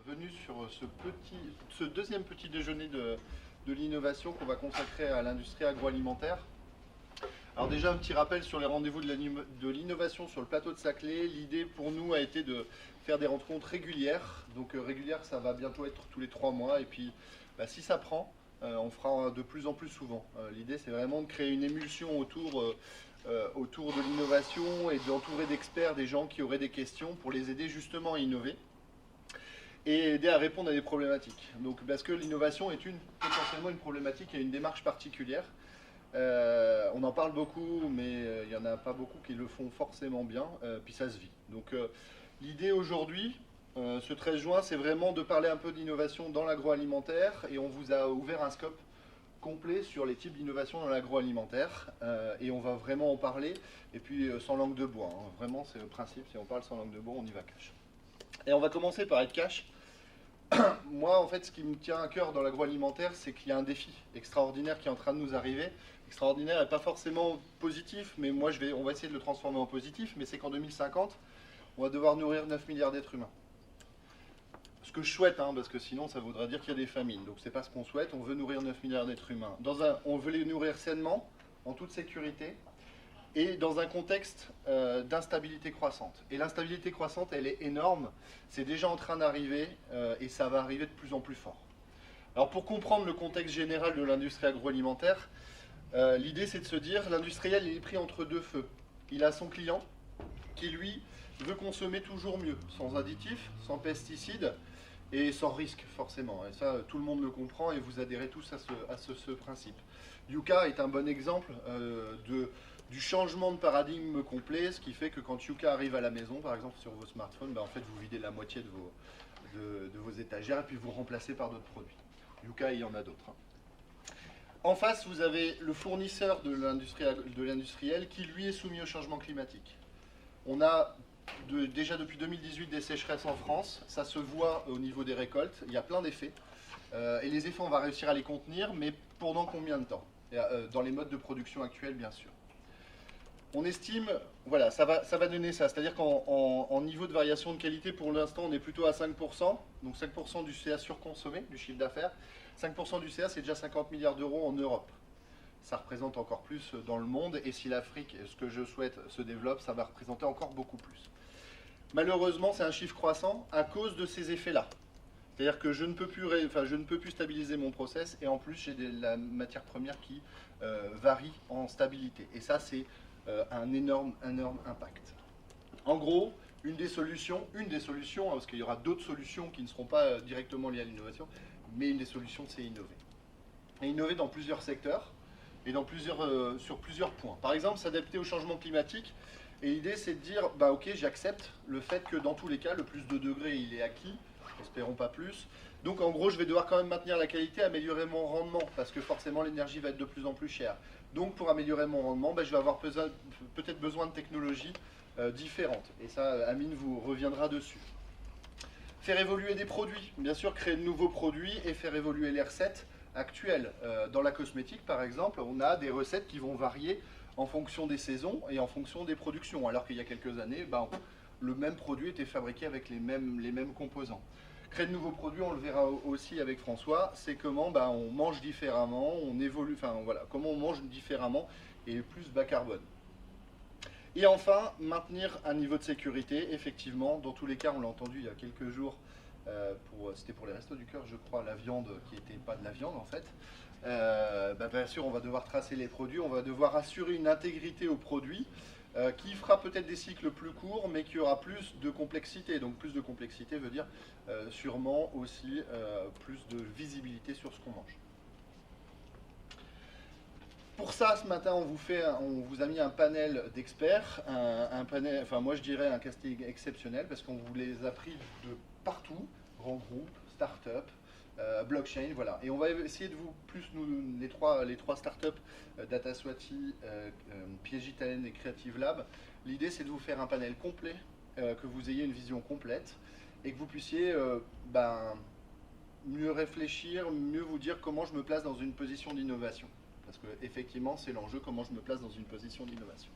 venu sur ce deuxième petit déjeuner de l'innovation qu'on va consacrer à l'industrie agroalimentaire. Alors déjà un petit rappel sur les rendez-vous de l'innovation sur le plateau de Saclay. L'idée pour nous a été de faire des rencontres régulières. Donc régulières, ça va bientôt être tous les 3 mois. Et puis si ça prend, on fera de plus en plus souvent. L'idée c'est vraiment de créer une émulsion autour de l'innovation et d'entourer d'experts des gens qui auraient des questions pour les aider justement à innover et aider à répondre à des problématiques. Donc, parce que l'innovation est potentiellement une problématique et une démarche particulière. On en parle beaucoup, mais il n'y en a pas beaucoup qui le font forcément bien, puis ça se vit. Donc l'idée aujourd'hui, ce 13 juin, c'est vraiment de parler un peu d'innovation dans l'agroalimentaire, et on vous a ouvert un scope complet sur les types d'innovation dans l'agroalimentaire, et on va vraiment en parler, et puis sans langue de bois, hein. Vraiment c'est le principe, si on parle sans langue de bois, on y va cash. Et on va commencer par être cash. Moi, en fait, ce qui me tient à cœur dans l'agroalimentaire, c'est qu'il y a un défi extraordinaire qui est en train de nous arriver. Extraordinaire et pas forcément positif, mais on va essayer de le transformer en positif, mais c'est qu'en 2050, on va devoir nourrir 9 milliards d'êtres humains. Ce que je souhaite, hein, parce que sinon ça voudrait dire qu'il y a des famines. Donc c'est pas ce qu'on souhaite, on veut nourrir 9 milliards d'êtres humains. On veut les nourrir sainement, en toute sécurité, et dans un contexte d'instabilité croissante. Et l'instabilité croissante, elle est énorme, c'est déjà en train d'arriver, et ça va arriver de plus en plus fort. Alors pour comprendre le contexte général de l'industrie agroalimentaire, l'idée c'est de se dire, l'industriel il est pris entre deux feux. Il a son client, qui lui veut consommer toujours mieux, sans additifs, sans pesticides, et sans risque forcément. Et ça, tout le monde le comprend, et vous adhérez tous à ce principe. Yuka est un bon exemple du changement de paradigme complet, ce qui fait que quand Yuka arrive à la maison, par exemple sur vos smartphones, en fait vous videz la moitié de vos étagères et puis vous remplacez par d'autres produits. Yuka, il y en a d'autres, hein. En face, vous avez le fournisseur de l'industriel qui lui est soumis au changement climatique. On a déjà depuis 2018 des sécheresses en France, ça se voit au niveau des récoltes, il y a plein d'effets. Et les effets, on va réussir à les contenir, mais pendant combien de temps? Dans les modes de production actuels, bien sûr. On estime, voilà, ça va donner ça. C'est-à-dire qu'en niveau de variation de qualité, pour l'instant, on est plutôt à 5%. Donc 5% du CA surconsommé, du chiffre d'affaires. 5% du CA, c'est déjà 50 milliards d'euros en Europe. Ça représente encore plus dans le monde. Et si l'Afrique, ce que je souhaite, se développe, ça va représenter encore beaucoup plus. Malheureusement, c'est un chiffre croissant à cause de ces effets-là. C'est-à-dire que je ne peux plus stabiliser mon process, et en plus, j'ai la matière première qui varie en stabilité. Et ça, c'est un énorme impact. En gros, une des solutions, parce qu'il y aura d'autres solutions qui ne seront pas directement liées à l'innovation, mais une des solutions, c'est innover. Et innover dans plusieurs secteurs et sur plusieurs points. Par exemple, s'adapter au changement climatique. Et l'idée, c'est de dire, ok, j'accepte le fait que dans tous les cas, le plus de degrés, il est acquis, espérons pas plus. Donc en gros, je vais devoir quand même maintenir la qualité, améliorer mon rendement, parce que forcément l'énergie va être de plus en plus chère. Donc pour améliorer mon rendement, je vais avoir peut-être besoin de technologies différentes. Et ça, Amine vous reviendra dessus. Faire évoluer des produits, bien sûr, créer de nouveaux produits et faire évoluer les recettes actuelles. Dans la cosmétique, par exemple, on a des recettes qui vont varier en fonction des saisons et en fonction des productions, alors qu'il y a quelques années, le même produit était fabriqué avec les mêmes composants. Créer de nouveaux produits, on le verra aussi avec François, c'est comment on mange différemment, on évolue, comment on mange différemment et plus bas carbone. Et enfin, maintenir un niveau de sécurité, effectivement, dans tous les cas, on l'a entendu il y a quelques jours, c'était pour les Restos du Cœur, je crois, la viande qui n'était pas de la viande en fait. Bien sûr, on va devoir tracer les produits, on va devoir assurer une intégrité aux produits, qui fera peut-être des cycles plus courts, mais qui aura plus de complexité. Donc plus de complexité veut dire sûrement aussi plus de visibilité sur ce qu'on mange. Pour ça, ce matin, on vous a mis un panel d'experts, un panel, enfin moi je dirais un casting exceptionnel, parce qu'on vous les a pris de partout, grands groupes, start-up, blockchain, voilà. Et on va essayer de vous, plus les trois startups, Dataswati, PSG Talent et Creative Lab, l'idée c'est de vous faire un panel complet, que vous ayez une vision complète, et que vous puissiez mieux réfléchir, mieux vous dire comment je me place dans une position d'innovation. Parce que effectivement, c'est l'enjeu, comment je me place dans une position d'innovation.